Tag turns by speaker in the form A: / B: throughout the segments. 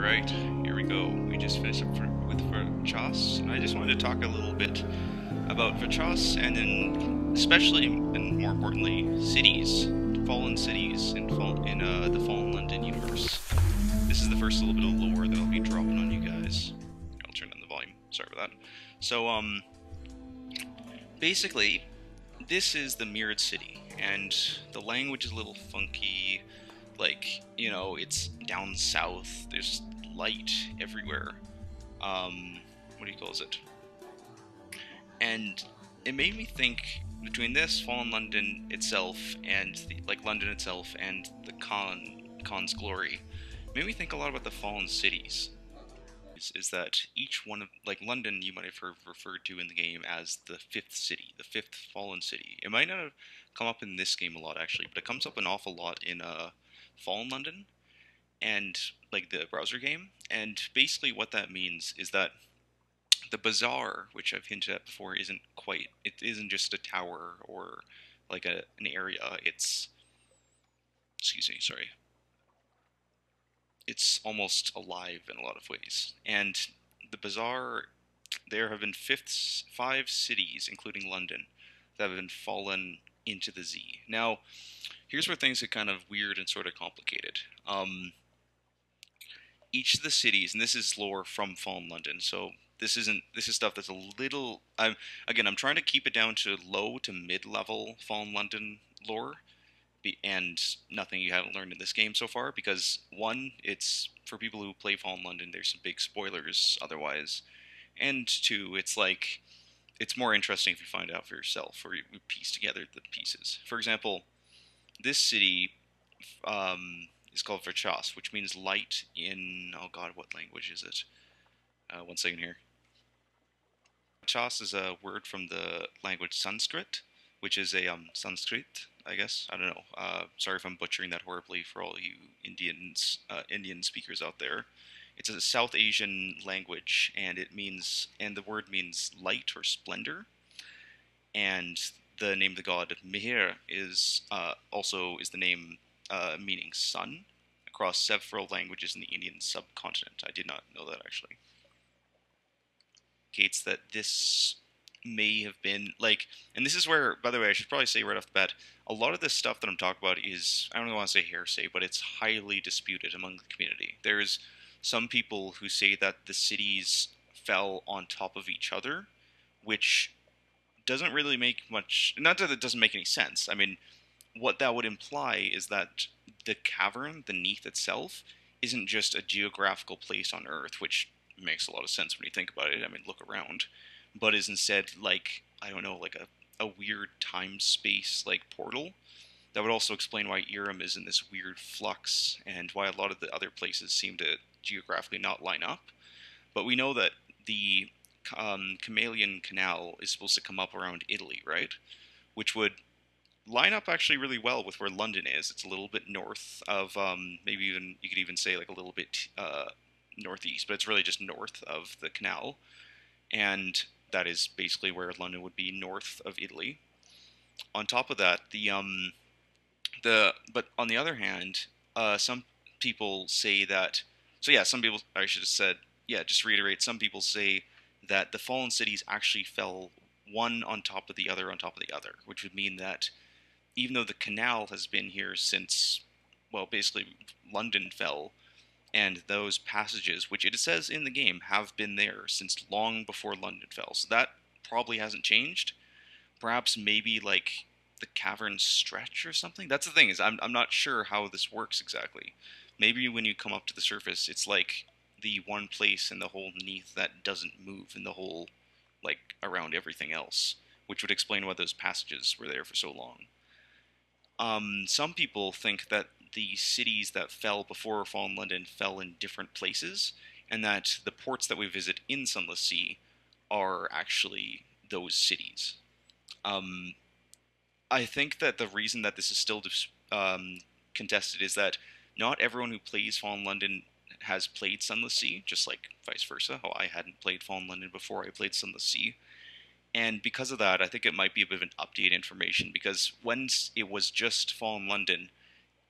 A: Alright, here we go. We just finished up with Vachas, and I just wanted to talk a little bit about Vachas, and then especially, and more importantly, cities. Fallen cities in the Fallen London universe. This is the first little bit of lore that I'll be dropping on you guys. I'll turn down the volume. Sorry about that. So, basically, this is the Mirrored City, and the language is a little funky. Like, you know, it's down south, there's light everywhere. What do you call it? And it made me think between this, Fallen London itself, and London itself, and the Khan's glory, it made me think a lot about the fallen cities. Is that each one of, like, London you might have heard referred to in the game as the fifth city, the fifth fallen city. It might not have come up in this game a lot actually, but it comes up an awful lot in Fallen London and like the browser game. And basically what that means is that the bazaar, which I've hinted at before, it isn't just a tower or like an area. Excuse me, sorry. It's almost alive in a lot of ways. And the bazaar, there have been five cities, including London, that have been fallen into the Z. Now, here's where things get kind of weird and sort of complicated. Each of the cities, and this is lore from Fallen London, so this is stuff that's a little. I'm trying to keep it down to low to mid-level Fallen London lore, and nothing you haven't learned in this game so far. Because one, it's for people who play Fallen London. There's some big spoilers otherwise, and two, it's like it's more interesting if you find out for yourself or you piece together the pieces. For example, this city is called Vachas, which means light in, oh god, what language is it? One second here. Vachas is a word from the language Sanskrit, which is a Sanskrit, I guess. I don't know. Sorry if I'm butchering that horribly for all you Indian speakers out there. It's a South Asian language, and the word means light or splendor. And the name of the god Mihir is the name meaning sun across several languages in the Indian subcontinent. I did not know that actually. Indicates that this may have been like, and this is where, by the way, I should probably say right off the bat, a lot of this stuff that I'm talking about is, I don't want to say hearsay, but it's highly disputed among the community. There's some people who say that the cities fell on top of each other, which doesn't really make much, not that it doesn't make any sense. I mean, what that would imply is that the cavern, the Neath itself, isn't just a geographical place on Earth, which makes a lot of sense when you think about it. I mean, look around. But is instead like, I don't know, like a weird time-space like portal. That would also explain why Irem is in this weird flux and why a lot of the other places seem to geographically not line up. But we know that the Chameleon Canal is supposed to come up around Italy, right? Which would line up actually really well with where London is. It's a little bit north of, maybe even, you could even say like a little bit northeast, but it's really just north of the canal. And that is basically where London would be, north of Italy. On top of that, but on the other hand, some people say that, so yeah, some people, I should have said, yeah, just to reiterate, some people say that the fallen cities actually fell one on top of the other on top of the other, which would mean that even though the canal has been here since, well, basically London fell, and those passages, which it says in the game, have been there since long before London fell. So that probably hasn't changed. Perhaps maybe like the caverns stretch or something. That's the thing, is I'm not sure how this works exactly. Maybe when you come up to the surface, it's like the one place in the whole Neath that doesn't move in the whole, like, around everything else, which would explain why those passages were there for so long. Some people think that the cities that fell before Fallen London fell in different places, and that the ports that we visit in Sunless Sea are actually those cities. I think that the reason that this is still contested is that not everyone who plays Fallen London has played Sunless Sea, just like vice versa, how I hadn't played Fallen London before I played Sunless Sea. And because of that, I think it might be a bit of an updated information, because when it was just Fallen London,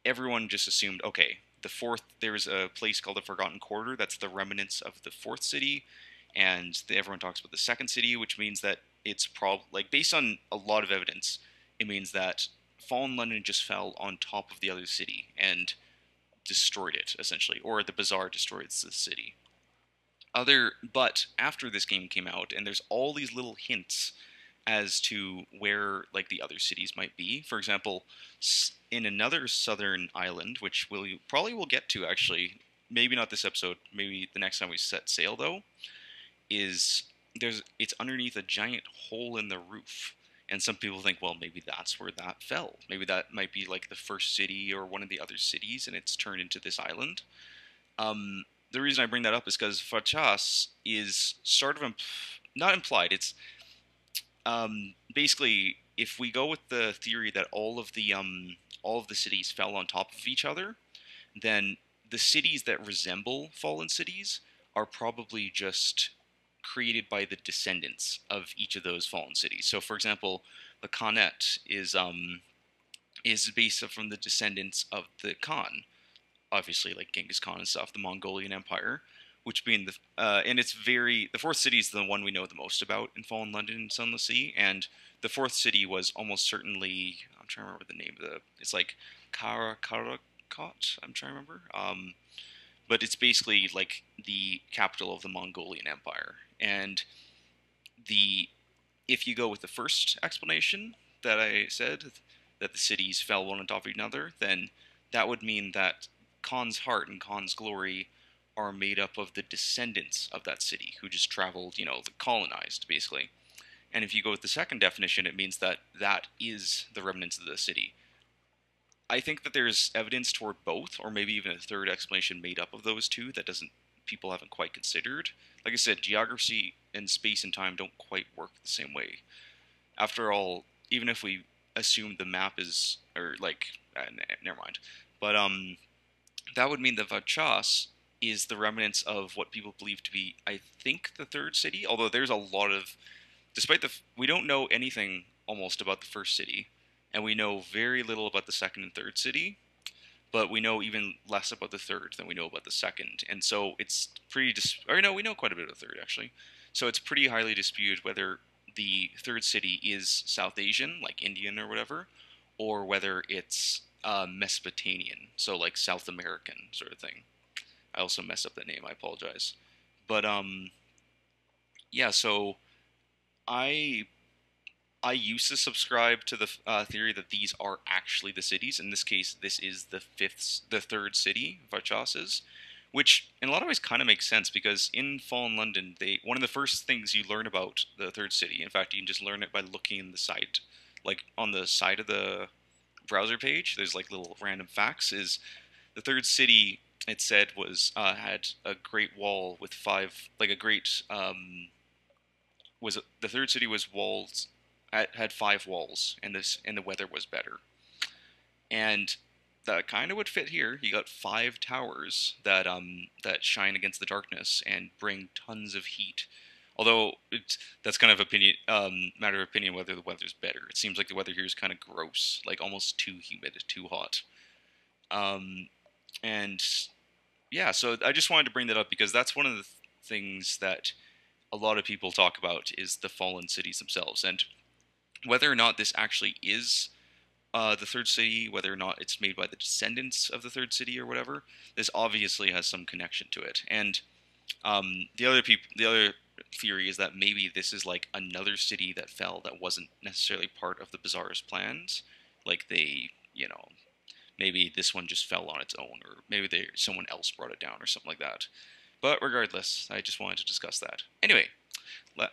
A: everyone just assumed, okay, the fourth, there's a place called the Forgotten Quarter. That's the remnants of the fourth city, and everyone talks about the second city, which means that it's like based on a lot of evidence, it means that Fallen London just fell on top of the other city and destroyed it essentially, or the Bazaar destroyed the city. But after this game came out, and there's all these little hints as to where like the other cities might be. For example, in another southern island, which we'll probably will get to actually, maybe not this episode, maybe the next time we set sail though, is it's underneath a giant hole in the roof. And some people think, well, maybe that's where that fell. Maybe that might be like the first city or one of the other cities, and it's turned into this island. The reason I bring that up is because Fachas is sort of not implied. It's basically, if we go with the theory that all of the cities fell on top of each other, then the cities that resemble fallen cities are probably just created by the descendants of each of those fallen cities. So, for example, the Khanate is based from the descendants of the Khan, obviously like Genghis Khan and stuff, the Mongolian Empire, which being and it's the fourth city is the one we know the most about in Fallen London and Sunless Sea, and the fourth city was almost certainly, I'm trying to remember the name of it's like Karakot, I'm trying to remember, but it's basically like the capital of the Mongolian Empire, and if you go with the first explanation that I said, that the cities fell one on top of another, then that would mean that Khan's heart and Khan's glory are made up of the descendants of that city who just traveled, colonized, basically. And if you go with the second definition, it means that that is the remnants of the city. I think that there's evidence toward both, or maybe even a third explanation made up of those two that people haven't quite considered. Like I said, geography and space and time don't quite work the same way. After all, even if we assume the map is, or like, never mind. But that would mean that Vachas is the remnants of what people believe to be, I think, the third city. Although there's a lot of, we don't know anything almost about the first city, and we know very little about the second and third city, but we know even less about the third than we know about the second. And so it's we know quite a bit of the third actually. So it's pretty highly disputed whether the third city is South Asian, like Indian or whatever, or whether it's Mesopotamian, so like South American sort of thing. I also messed up the name. I apologize. But yeah. So I I used to subscribe to the theory that these are actually the cities. In this case, this is the third city, Varchas, which in a lot of ways kind of makes sense because in Fallen London, one of the first things you learn about the third city. In fact, you can just learn it by looking in the site, like on the side of the browser page. There's like little random facts. Is the third city? It said was had a great wall with five, like a great was the third city was walls had five walls, and the weather was better. And that kind of would fit here. You got five towers that shine against the darkness and bring tons of heat. Although that's kind of matter of opinion whether the weather's better. It seems like the weather here is kind of gross, like almost too humid, too hot. And yeah, so I just wanted to bring that up because that's one of the things that a lot of people talk about is the fallen cities themselves, and whether or not this actually is the third city, whether or not it's made by the descendants of the third city or whatever, this obviously has some connection to it. And the other theory is that maybe this is like another city that fell that wasn't necessarily part of the Bazaar's plans. Like maybe this one just fell on its own, or maybe someone else brought it down, or something like that. But regardless, I just wanted to discuss that. Anyway,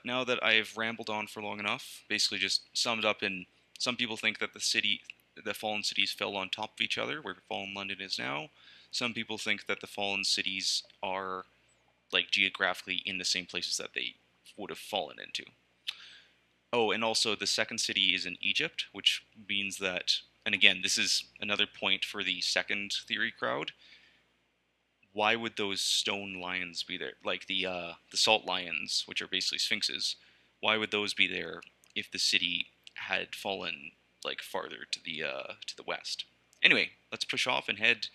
A: now that I've rambled on for long enough, basically just summed up in some people think that the fallen cities fell on top of each other, where fallen London is now. Some people think that the fallen cities are like geographically in the same places that they would have fallen into. Oh, and also the second city is in Egypt, which means that, and again, this is another point for the second theory crowd. Why would those stone lions be there? Like the salt lions, which are basically sphinxes. Why would those be there if the city had fallen like farther to the west? Anyway, let's push off and head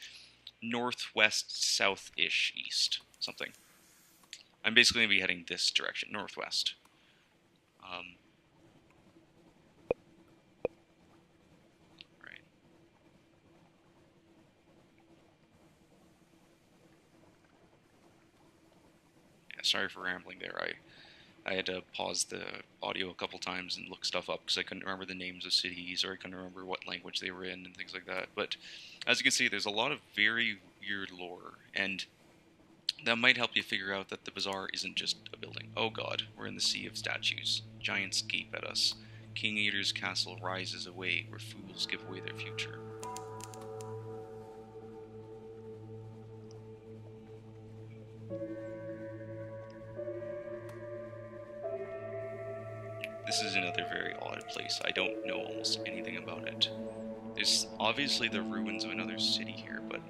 A: northwest, south-ish, east, something. I'm basically going to be heading this direction, northwest. Right. Yeah, sorry for rambling there. I had to pause the audio a couple times and look stuff up because I couldn't remember the names of cities, or I couldn't remember what language they were in and things like that. But as you can see, there's a lot of very weird lore, and that might help you figure out that the bazaar isn't just a building. Oh god, we're in the sea of statues. Giants gape at us. Kingeater's castle rises away where fools give away their future. This is another very odd place. I don't know almost anything about it. There's obviously the ruins of another city here, but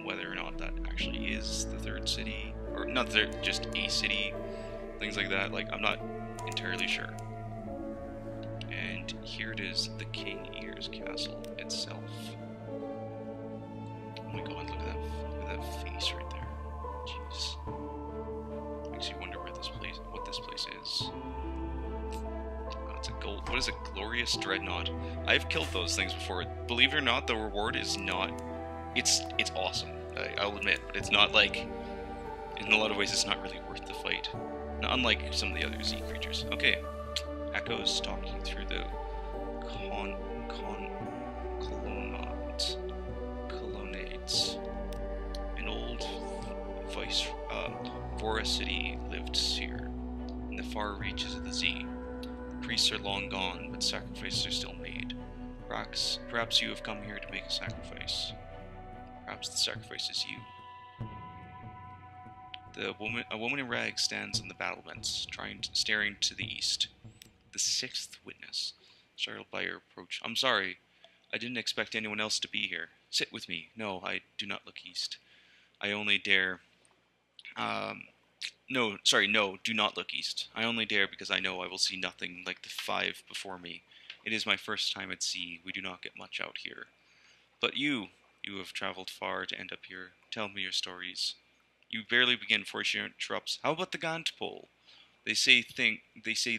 A: whether or not that actually is the third city, or not just a city, things like that, like, I'm not entirely sure. And here it is, the Kingeater's castle itself. Oh my god, look at that face right there. Jeez. Makes you wonder what this place is. What is a glorious dreadnought? I've killed those things before. Believe it or not, the reward is not. It's awesome. I'll admit, but it's not like. In a lot of ways, it's not really worth the fight. Unlike some of the other Z creatures. Okay, Echo's talking through the Chelonate. An old forest city lived here in the far reaches of the Z. Priests are long gone, but sacrifices are still made. Perhaps you have come here to make a sacrifice. Perhaps the sacrifice is you. A woman in rags stands on the battlements, staring to the east. The sixth witness, startled by your approach. I'm sorry, I didn't expect anyone else to be here. Sit with me. No, I do not look east. I only dare. No, do not look east. I only dare because I know I will see nothing like the five before me. It is my first time at sea. We do not get much out here. But you have traveled far to end up here. Tell me your stories. You barely begin before she interrupts. How about the Gant pole? They say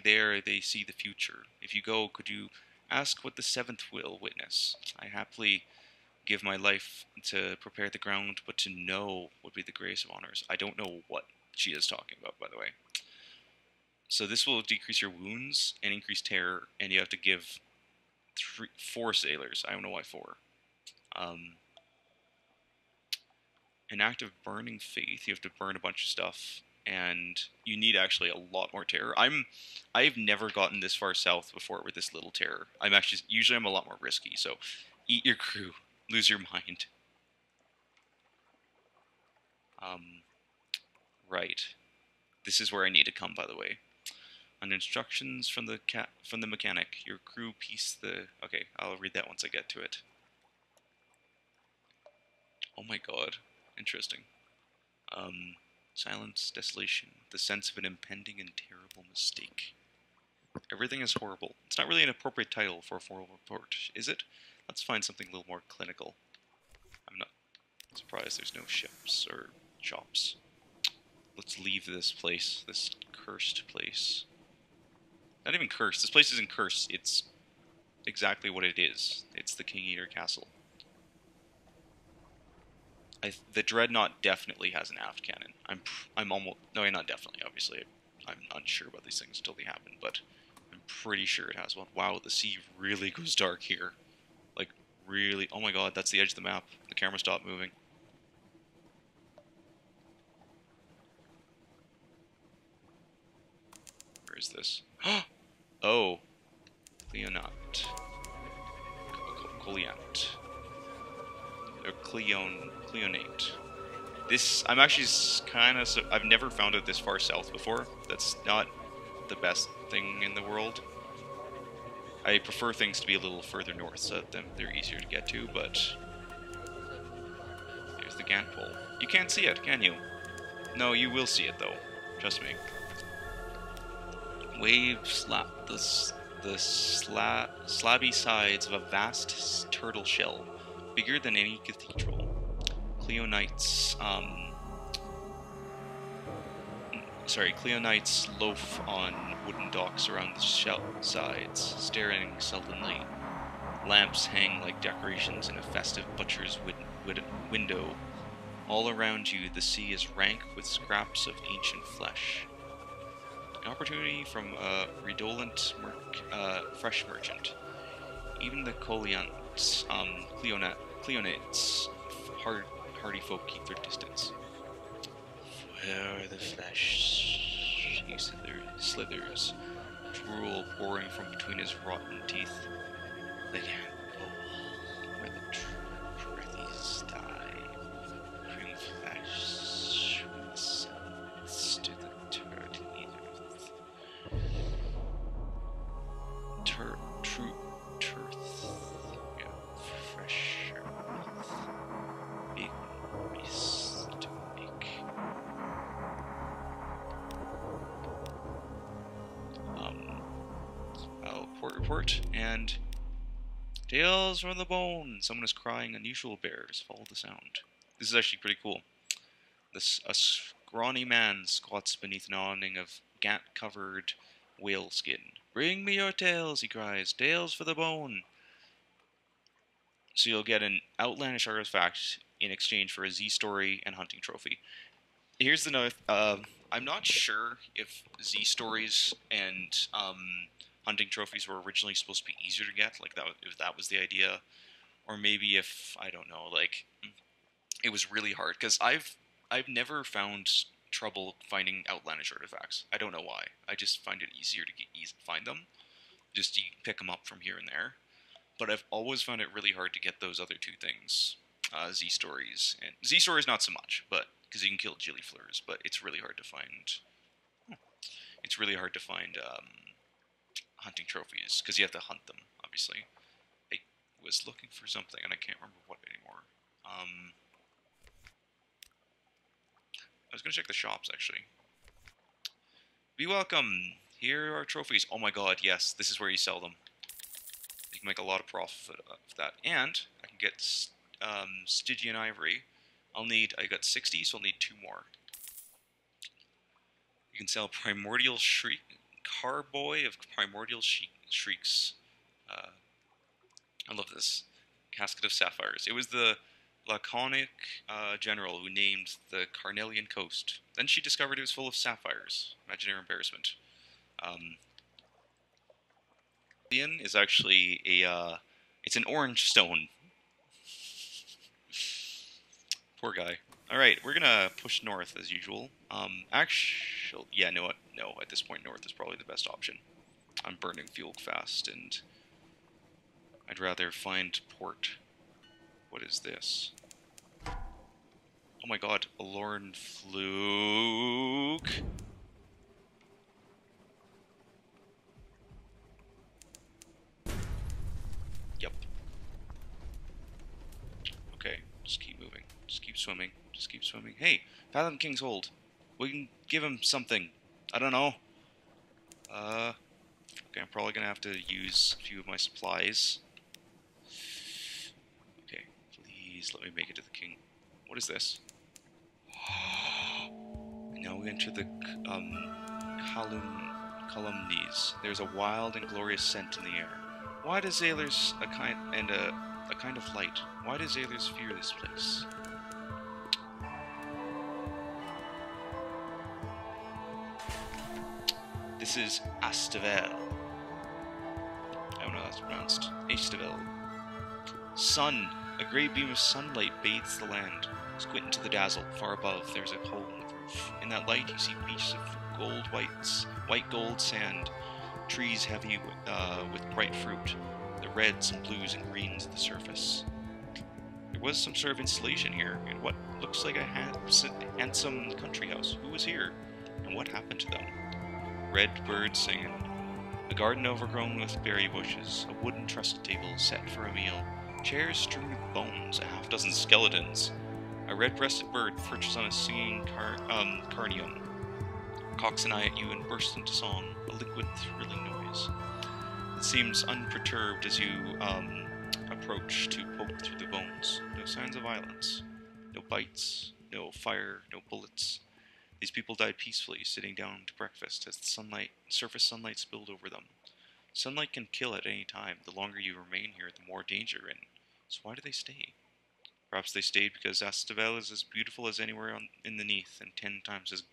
A: there they see the future. If you go, could you ask what the seventh will witness? I happily give my life to prepare the ground, but to know would be the grace of honors. I don't know what she is talking about, by the way. So this will decrease your wounds and increase terror, and you have to give 4 sailors. I don't know why 4. An act of burning faith. You have to burn a bunch of stuff, and you need actually a lot more terror. I've never gotten this far south before with this little terror. Usually I'm a lot more risky. So eat your crew, lose your mind. Right. This is where I need to come, by the way. On instructions from the mechanic, your crew piece the. Okay, I'll read that once I get to it. Oh my god, interesting. Silence, desolation, the sense of an impending and terrible mistake. Everything is horrible. It's not really an appropriate title for a formal report, is it? Let's find something a little more clinical. I'm not surprised there's no ships or shops. Let's leave this place, this cursed place. Not even cursed. This place isn't cursed. It's exactly what it is. It's the Kingeater Castle. The Dreadnought definitely has an aft cannon. I'm almost... No, not definitely, obviously. I'm unsure about these things until they happen, but I'm pretty sure it has one. Wow, the sea really goes dark here. Like, really... Oh my god, that's the edge of the map. The camera stopped moving. Where is this? Oh! Chelonate. Or Chelonate. This, I'm actually kind of... I've never found it this far south before. That's not the best thing in the world. I prefer things to be a little further north so that they're easier to get to, but... Here's the Gant pole. You can't see it, can you? No, you will see it, though. Trust me. Waves slap the slabby sides of a vast turtle shell, bigger than any cathedral. Cleonites loaf on wooden docks around the shell sides, staring sullenly. Lamps hang like decorations in a festive butcher's window. All around you, the sea is rank with scraps of ancient flesh. An opportunity from a redolent fresh merchant. Even the Cleonates, hardy folk keep their distance. Where the flesh, he slithers, drool pouring from between his rotten teeth. They can't pull where the breathies dive. Cream flesh from the suns to the turd Neath. Yeah, fresh earth. Big beast to make. I'll report, and tales from the bone. Someone is crying. Unusual bears. Follow the sound. This is actually pretty cool. A scrawny man squats beneath an awning of gant-covered whale skin. Bring me your tales, he cries. Tales for the bone. So you'll get an outlandish artifact in exchange for a Z-story and hunting trophy. Here's the note. I'm not sure if Z-stories and hunting trophies were originally supposed to be easier to get, like that, if that was the idea, or maybe if, I don't know, like it was really hard, because I've never found trouble finding outlandish artifacts. I don't know why. I just find it easier to find them. Just you pick them up from here and there. But I've always found it really hard to get those other two things, Z-stories. And Z-stories not so much, but because you can kill Gillifleurs, but it's really hard to find. It's really hard to find hunting trophies because you have to hunt them. Obviously, I was looking for something and I can't remember what anymore. I was gonna check the shops actually. Be welcome. Here are trophies. Oh my god, yes, this is where you sell them. You can make a lot of profit of that. And I can get Stygian Ivory. I got 60, so I'll need 2 more. You can sell Primordial Shriek, Carboy of Primordial Shrieks. I love this. Casket of Sapphires. It was the laconic general who named the Carnelian coast. Then she discovered it was full of sapphires. Imagine her embarrassment. Is actually it's an orange stone. Poor guy. Alright, we're gonna push north as usual. Actually, yeah, no, at this point north is probably the best option. I'm burning fuel fast, and I'd rather find port. What is this? Oh my god, a Lorn Fluke. Yep. Okay, just keep moving. Just keep swimming. Just keep swimming. Hey, Fathom King's Hold. We can give him something. I don't know. Okay, I'm probably gonna have to use a few of my supplies. Okay, please let me make it to the king. What is this? And now we enter the calumnies. There's a wild and glorious scent in the air. Why do Zailers a kind of light? Why do Zailers fear this place? This is Astavel. I don't know how that's pronounced. Astavel. Sun. A great beam of sunlight bathes the land. Squint into the dazzle. Far above, there's a hole in the roof. In that light, you see beaches of white gold sand, trees heavy with bright fruit, the reds and blues and greens at the surface. There was some sort of installation here in what looks like a handsome country house. Who was here, and what happened to them? Red birds singing. A garden overgrown with berry bushes, a wooden trestle table set for a meal, chairs strewn with bones, a half-dozen skeletons. A red-breasted bird perches on a singing carnium, cocks an eye at you and bursts into song, a liquid, thrilling noise. It seems unperturbed as you approach to poke through the bones. No signs of violence. No bites, no fire, no bullets. These people died peacefully, sitting down to breakfast as the surface sunlight spilled over them. Sunlight can kill at any time. The longer you remain here, the more danger you're in. So why do they stay? Perhaps they stayed because Astavel is as beautiful as anywhere in the Neath, and 10 times as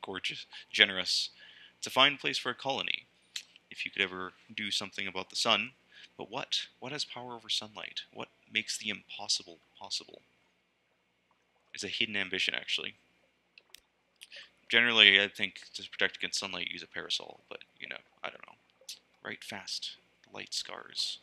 A: generous. It's a fine place for a colony, if you could ever do something about the sun. But what? What has power over sunlight? What makes the impossible possible? It's a hidden ambition, actually. Generally, I think to protect against sunlight, use a parasol, but, I don't know. Write fast. Light scars.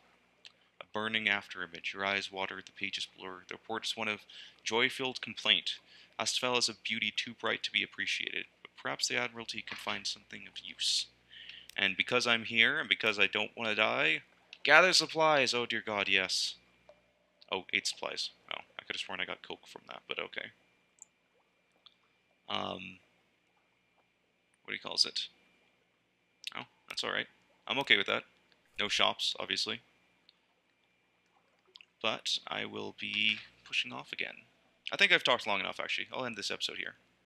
A: A burning afterimage. Your eyes water, the pages blur. The report is one of joy-filled complaint. Astafel is a beauty too bright to be appreciated, but perhaps the Admiralty can find something of use. And because I'm here, and because I don't want to die, gather supplies! Oh dear god, yes. Oh, 8 supplies. Oh, I could have sworn I got coke from that, but okay. What do you calls it? Oh, that's alright. I'm okay with that. No shops, obviously. But I will be pushing off again. I think I've talked long enough, actually. I'll end this episode here.